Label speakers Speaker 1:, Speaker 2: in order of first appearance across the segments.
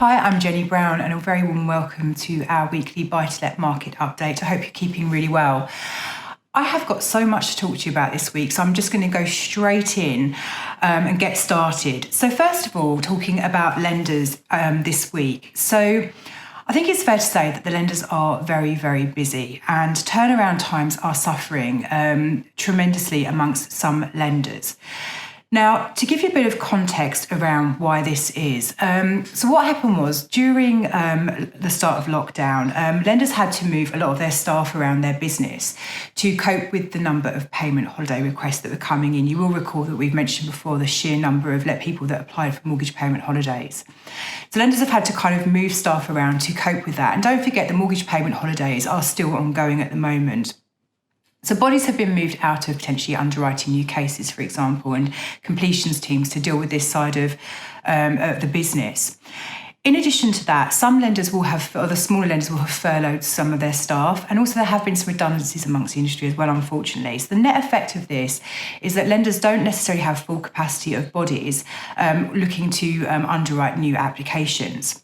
Speaker 1: Hi, I'm Jenny Brown and a very warm welcome to our weekly buy-to-let market update. I hope you're keeping really well. I have got so much to talk to you about this week, so I'm just going to go straight in and get started. So first of all, talking about lenders this week. So I think it's fair to say that the lenders are very, very busy and turnaround times are suffering tremendously amongst some lenders. Now, to give you a bit of context around why this is, so what happened was during the start of lockdown, lenders had to move a lot of their staff around their business to cope with the number of payment holiday requests that were coming in. You will recall that we've mentioned before the sheer number of people that applied for mortgage payment holidays. So lenders have had to kind of move staff around to cope with that. And don't forget, the mortgage payment holidays are still ongoing at the moment. So bodies have been moved out of potentially underwriting new cases, for example, and completions teams to deal with this side of the business. In addition to that, some lenders will have, or the smaller lenders will have furloughed some of their staff, and also there have been some redundancies amongst the industry as well, unfortunately. So the net effect of this is that lenders don't necessarily have full capacity of bodies looking to underwrite new applications.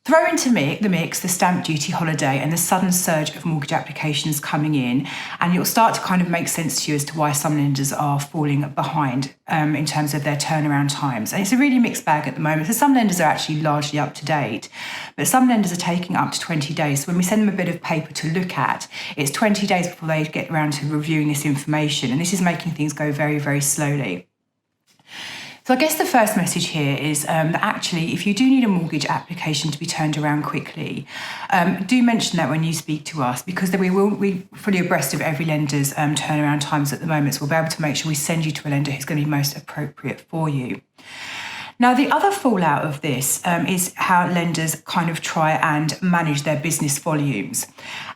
Speaker 1: Throw into the mix the stamp duty holiday and the sudden surge of mortgage applications coming in, and it'll start to kind of make sense to you as to why some lenders are falling behind in terms of their turnaround times. And it's a really mixed bag at the moment. So some lenders are actually largely up to date, but some lenders are taking up to 20 days. So when we send them a bit of paper to look at, it's 20 days before they get around to reviewing this information. And this is making things go very, very slowly. So I guess the first message here is that actually, if you do need a mortgage application to be turned around quickly, do mention that when you speak to us, because then we're fully abreast of every lender's turnaround times at the moment. So we'll be able to make sure we send you to a lender who's going to be most appropriate for you. Now, the other fallout of this is how lenders kind of try and manage their business volumes.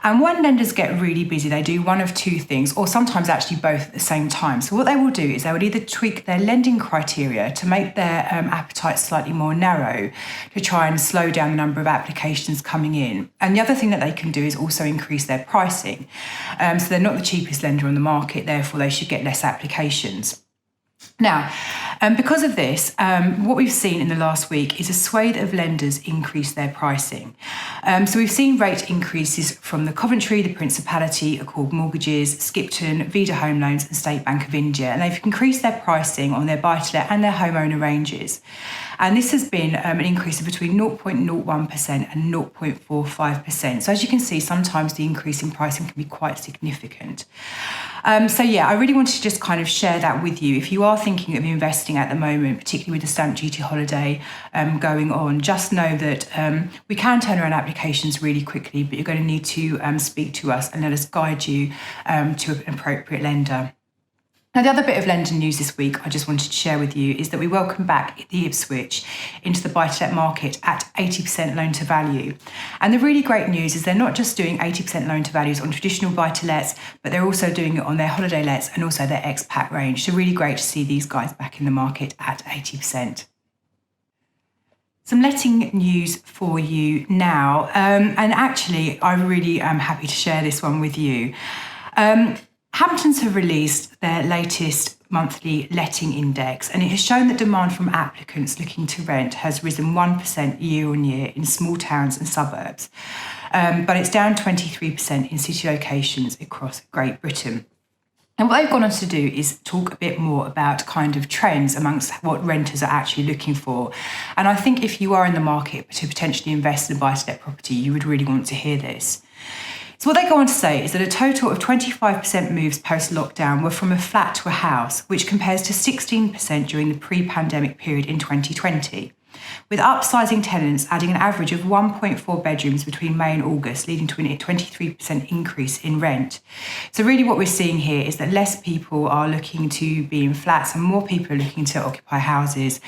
Speaker 1: And when lenders get really busy, they do one of two things, or sometimes actually both at the same time. So what they will do is they will either tweak their lending criteria to make their appetite slightly more narrow, to try and slow down the number of applications coming in. And the other thing that they can do is also increase their pricing. So they're not the cheapest lender on the market, therefore they should get less applications. Now, because of this, what we've seen in the last week is a swathe of lenders increase their pricing. So we've seen rate increases from the Coventry, the Principality, Accord Mortgages, Skipton, Vida Home Loans and State Bank of India. And they've increased their pricing on their buy-to-let and their homeowner ranges. And this has been an increase of between 0.01% and 0.45%. So as you can see, sometimes the increase in pricing can be quite significant. So yeah, I really wanted to just kind of share that with you. If you are thinking of investing at the moment, particularly with the stamp duty holiday going on, just know that we can turn around applications really quickly, but you're going to need to speak to us and let us guide you to an appropriate lender. Now, the other bit of lender news this week I just wanted to share with you is that we welcome back the Ipswich into the buy-to-let market at 80% loan to value. And the really great news is they're not just doing 80% loan to values on traditional buy-to-lets, but they're also doing it on their holiday lets and also their expat range. So really great to see these guys back in the market at 80%. Some letting news for you now. And actually, I really am happy to share this one with you. Hamptons have released their latest monthly letting index, and it has shown that demand from applicants looking to rent has risen 1% year on year in small towns and suburbs, but it's down 23% in city locations across Great Britain. And what they've gone on to do is talk a bit more about kind of trends amongst what renters are actually looking for. And I think if you are in the market to potentially invest in a buy-to-let property, you would really want to hear this. So what they go on to say is that a total of 25% moves post-lockdown were from a flat to a house, which compares to 16% during the pre-pandemic period in 2020, with upsizing tenants adding an average of 1.4 bedrooms between May and August, leading to a 23% increase in rent. So really what we're seeing here is that less people are looking to be in flats and more people are looking to occupy houses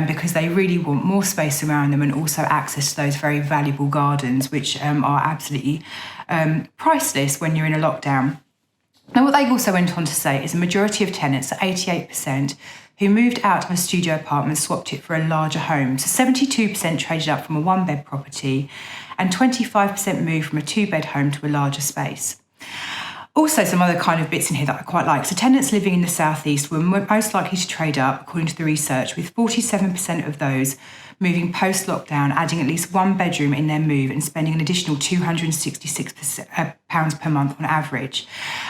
Speaker 1: because they really want more space around them and also access to those very valuable gardens, which are absolutely priceless when you're in a lockdown. And what they also went on to say is a majority of tenants, 88%, who moved out of a studio apartment swapped it for a larger home. So 72% traded up from a one-bed property and 25% moved from a two-bed home to a larger space. Also, some other kind of bits in here that I quite like. So tenants living in the southeast were most likely to trade up, according to the research, with 47% of those moving post-lockdown, adding at least one bedroom in their move and spending an additional £266 per month on average.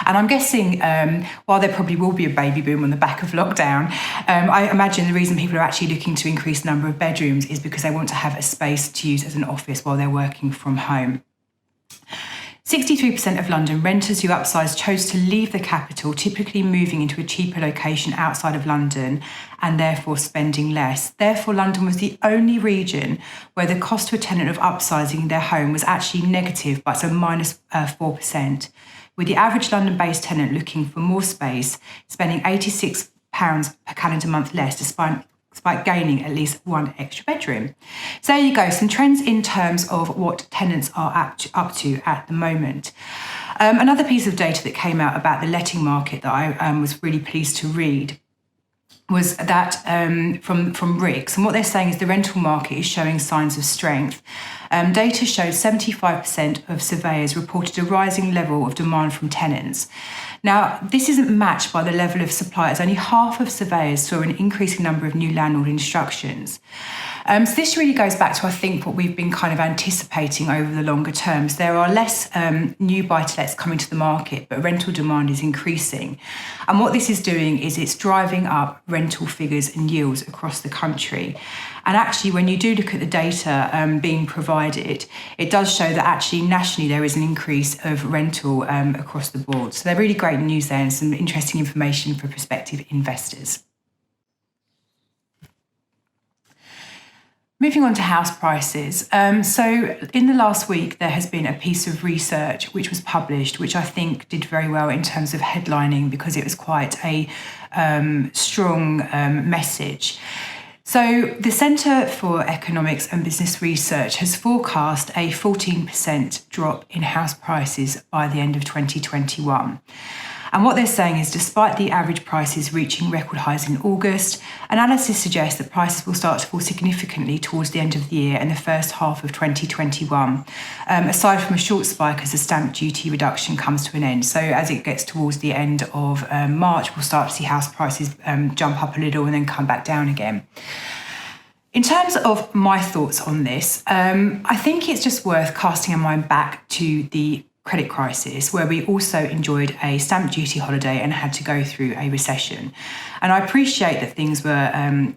Speaker 1: And I'm guessing while there probably will be a baby boom on the back of lockdown, I imagine the reason people are actually looking to increase the number of bedrooms is because they want to have a space to use as an office while they're working from home. 63% of London renters who upsized chose to leave the capital, typically moving into a cheaper location outside of London and therefore spending less. Therefore, London was the only region where the cost to a tenant of upsizing their home was actually negative, but so minus 4%, with the average London-based tenant looking for more space, spending £86 per calendar month less, despite gaining at least one extra bedroom. So there you go, some trends in terms of what tenants are up to at the moment. Another piece of data that came out about the letting market that I was really pleased to read was that from RICS, and what they're saying is the rental market is showing signs of strength. Data showed 75% of surveyors reported a rising level of demand from tenants. Now, this isn't matched by the level of supply, as only half of surveyors saw an increasing number of new landlord instructions. So this really goes back to, I think, what we've been kind of anticipating over the longer terms. There are less new buy-to-lets coming to the market, but rental demand is increasing. And what this is doing is it's driving up rental figures and yields across the country. And actually, when you do look at the data being provided, it does show that actually nationally there is an increase of rental across the board. So they're really great news there and some interesting information for prospective investors. Moving on to house prices. So in the last week, there has been a piece of research which was published, which I think did very well in terms of headlining because it was quite a strong message. So the Centre for Economics and Business Research has forecast a 14% drop in house prices by the end of 2021. And what they're saying is, despite the average prices reaching record highs in August, analysis suggests that prices will start to fall significantly towards the end of the year and the first half of 2021, aside from a short spike as the stamp duty reduction comes to an end. So as it gets towards the end of March, we'll start to see house prices jump up a little and then come back down again. In terms of my thoughts on this, I think it's just worth casting our mind back to the credit crisis, where we also enjoyed a stamp duty holiday and had to go through a recession. And I appreciate that things were,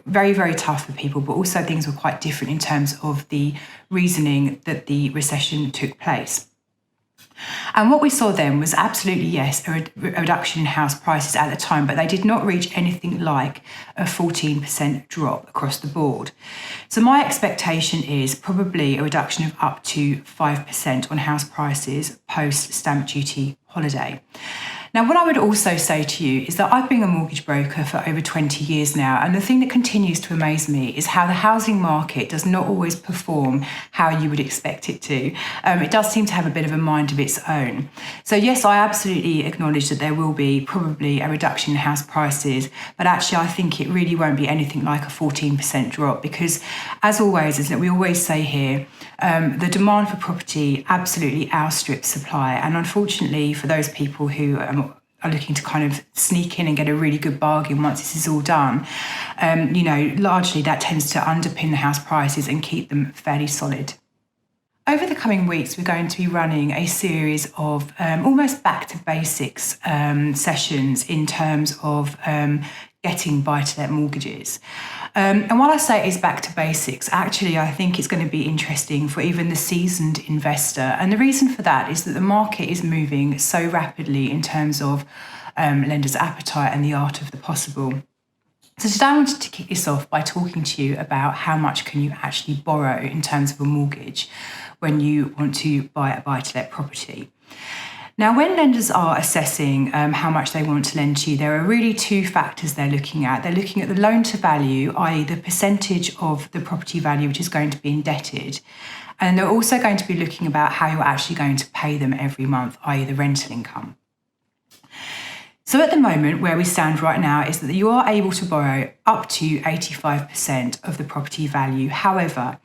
Speaker 1: very, very tough for people, but also things were quite different in terms of the reasoning that the recession took place. And what we saw then was absolutely, yes, a reduction in house prices at the time, but they did not reach anything like a 14% drop across the board. So my expectation is probably a reduction of up to 5% on house prices post stamp duty holiday. Now, what I would also say to you is that I've been a mortgage broker for over 20 years now, and the thing that continues to amaze me is how the housing market does not always perform how you would expect it to. It does seem to have a bit of a mind of its own. So yes, I absolutely acknowledge that there will be probably a reduction in house prices, but actually I think it really won't be anything like a 14% drop because, as always, as we always say here, the demand for property absolutely outstrips supply. And unfortunately, for those people who are looking to kind of sneak in and get a really good bargain once this is all done, largely that tends to underpin the house prices and keep them fairly solid. Over the coming weeks, we're going to be running a series of almost back to basics sessions in terms of getting buy-to-let mortgages. And while I say it's back to basics, actually I think it's going to be interesting for even the seasoned investor. And the reason for that is that the market is moving so rapidly in terms of lenders' appetite and the art of the possible. So today I wanted to kick this off by talking to you about how much can you actually borrow in terms of a mortgage when you want to buy a buy-to-let property. Now, when lenders are assessing how much they want to lend to you, there are really two factors they're looking at. They're looking at the loan to value, i.e. the percentage of the property value which is going to be indebted. And they're also going to be looking about how you're actually going to pay them every month, i.e. the rental income. So at the moment, where we stand right now is that you are able to borrow up to 85% of the property value. However,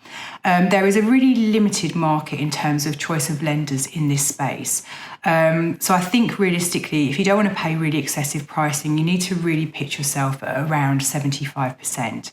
Speaker 1: there is a really limited market in terms of choice of lenders in this space. So I think realistically, if you don't want to pay really excessive pricing, you need to really pitch yourself at around 75%.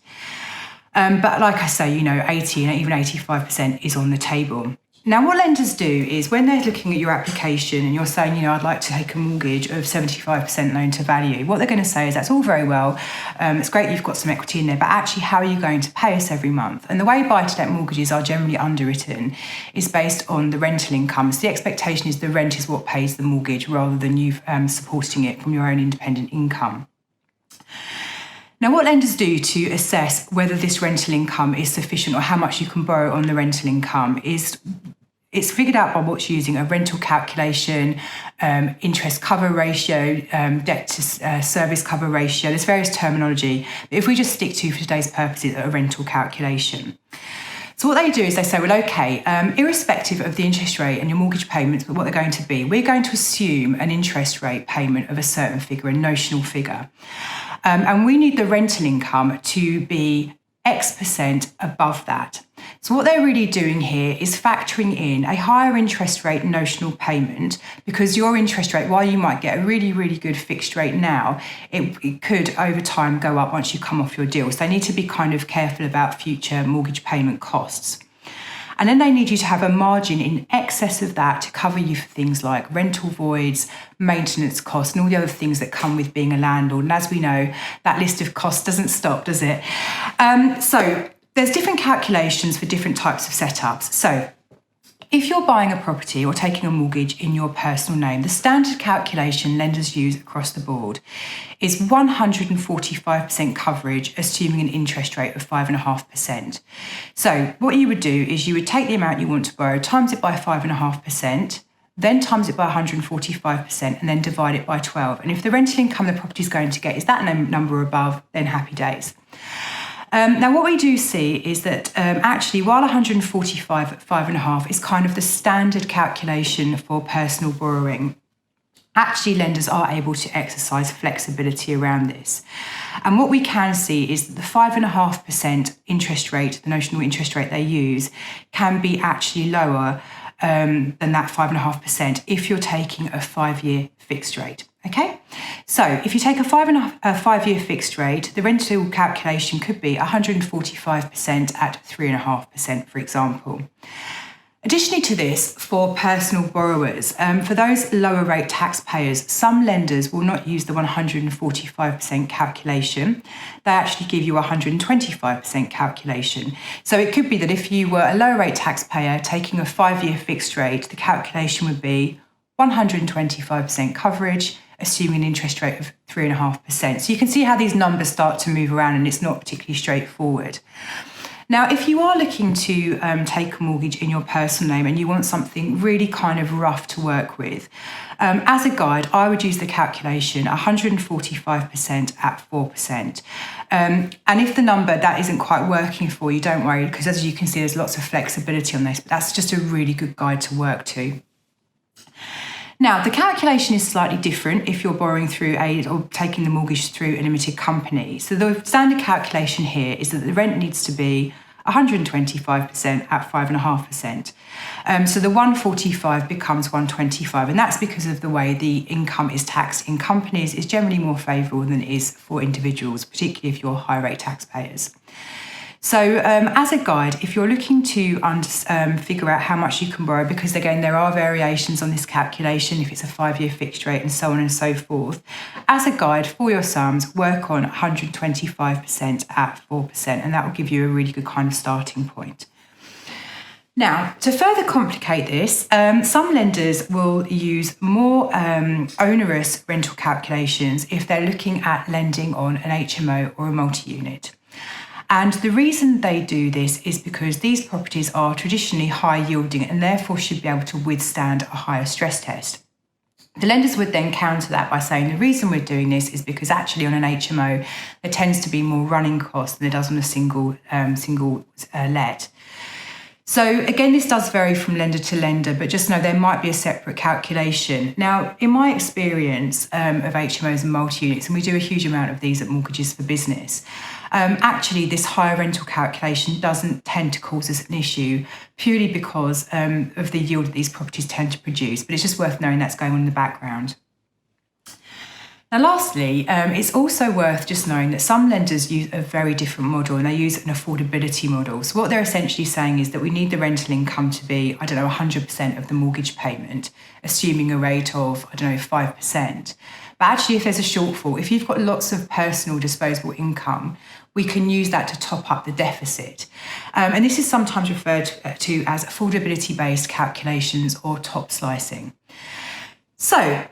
Speaker 1: But like I say, 80 and even 85% is on the table. Now, what lenders do is when they're looking at your application and you're saying, I'd like to take a mortgage of 75% loan to value, what they're going to say is that's all very well. It's great you've got some equity in there, but actually, how are you going to pay us every month? And the way buy-to-let mortgages are generally underwritten is based on the rental income. So the expectation is the rent is what pays the mortgage rather than you supporting it from your own independent income. Now, what lenders do to assess whether this rental income is sufficient or how much you can borrow on the rental income is it's figured out by what's using a rental calculation, interest cover ratio, debt to service cover ratio. There's various terminology, but if we just stick to, for today's purposes, a rental calculation. So what they do is they say, well, okay, irrespective of the interest rate and your mortgage payments, but what they're going to be, we're going to assume an interest rate payment of a certain figure, a notional figure. And we need the rental income to be X% above that. So what they're really doing here is factoring in a higher interest rate notional payment, because your interest rate, while you might get a really, really good fixed rate now, it could over time go up once you come off your deal. So they need to be kind of careful about future mortgage payment costs. And then they need you to have a margin in excess of that to cover you for things like rental voids, maintenance costs, and all the other things that come with being a landlord. And as we know, that list of costs doesn't stop, does it? So there's different calculations for different types of setups. So if you're buying a property or taking a mortgage in your personal name, the standard calculation lenders use across the board is 145% coverage, assuming an interest rate of 5.5%. So what you would do is you would take the amount you want to borrow, times it by 5.5%, then times it by 145%, and then divide it by 12. And if the rental income the property is going to get is that number above, then happy days. Now, what we do see is that actually, while 145 at 5.5 is kind of the standard calculation for personal borrowing, actually lenders are able to exercise flexibility around this. And what we can see is that the 5.5% interest rate, the notional interest rate they use, can be actually lower than that 5.5% if you're taking a 5-year fixed rate. Okay, so if you take a 5-year fixed rate, the rental calculation could be 145% at 3.5%, for example. Additionally to this, for personal borrowers, for those lower rate taxpayers, some lenders will not use the 145% calculation. They actually give you a 125% calculation. So it could be that if you were a lower rate taxpayer taking a 5-year fixed rate, the calculation would be 125% coverage, assuming an interest rate of 3.5%. So you can see how these numbers start to move around and it's not particularly straightforward. Now, if you are looking to take a mortgage in your personal name and you want something really kind of rough to work with, as a guide, I would use the calculation 145% at 4%. And if the number that isn't quite working for you, don't worry, because as you can see, there's lots of flexibility on this, but that's just a really good guide to work to. Now, the calculation is slightly different if you're borrowing through or taking the mortgage through a limited company. So the standard calculation here is that the rent needs to be 125% at 5.5%. So the 145 becomes 125, and that's because of the way the income is taxed in companies is generally more favourable than it is for individuals, particularly if you're high rate taxpayers. So as a guide, if you're looking to figure out how much you can borrow, because again, there are variations on this calculation, if it's a 5-year fixed rate and so on and so forth, as a guide for your sums, work on 125% at 4%, and that will give you a really good kind of starting point. Now, to further complicate this, some lenders will use more onerous rental calculations if they're looking at lending on an HMO or a multi-unit. And the reason they do this is because these properties are traditionally high yielding and therefore should be able to withstand a higher stress test. The lenders would then counter that by saying the reason we're doing this is because actually on an HMO there tends to be more running costs than there does on a single let. So again, this does vary from lender to lender, but just know there might be a separate calculation. Now, in my experience of HMOs and multi-units, and we do a huge amount of these at Mortgages for Business, actually this higher rental calculation doesn't tend to cause us an issue purely because of the yield that these properties tend to produce, but it's just worth knowing that's going on in the background. Now, lastly, it's also worth just knowing that some lenders use a very different model, and they use an affordability model. So what they're essentially saying is that we need the rental income to be, 100% of the mortgage payment, assuming a rate of, 5%. But actually, if there's a shortfall, if you've got lots of personal disposable income, we can use that to top up the deficit. And this is sometimes referred to as affordability-based calculations or top slicing. So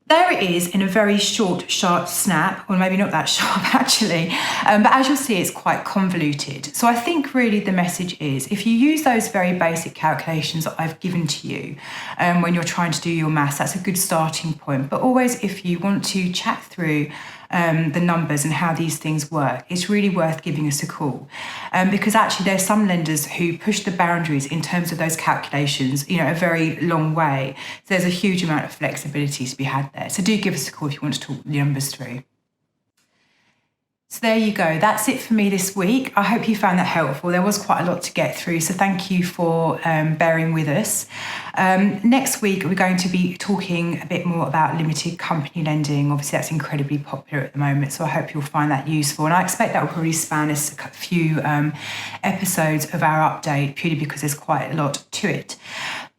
Speaker 1: there it is in a very short, sharp snap, or maybe not that sharp actually, but as you'll see, it's quite convoluted. So I think really the message is, if you use those very basic calculations that I've given to you when you're trying to do your maths, that's a good starting point. But always, if you want to chat through the numbers and how these things work, it's really worth giving us a call, because actually there's some lenders who push the boundaries in terms of those calculations, a very long way. So there's a huge amount of flexibility to be had there. So do give us a call if you want to talk the numbers through. So there you go. That's it for me this week. I hope you found that helpful. There was quite a lot to get through, so thank you for bearing with us. Next week, we're going to be talking a bit more about limited company lending. Obviously, that's incredibly popular at the moment, so I hope you'll find that useful. And I expect that will probably span us a few episodes of our update, purely because there's quite a lot to it.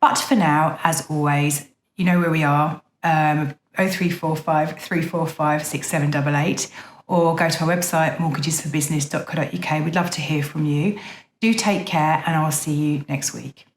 Speaker 1: But for now, as always, you know where we are, 0345 345 6788. Or go to our website, mortgagesforbusiness.co.uk. We'd love to hear from you. Do take care, and I'll see you next week.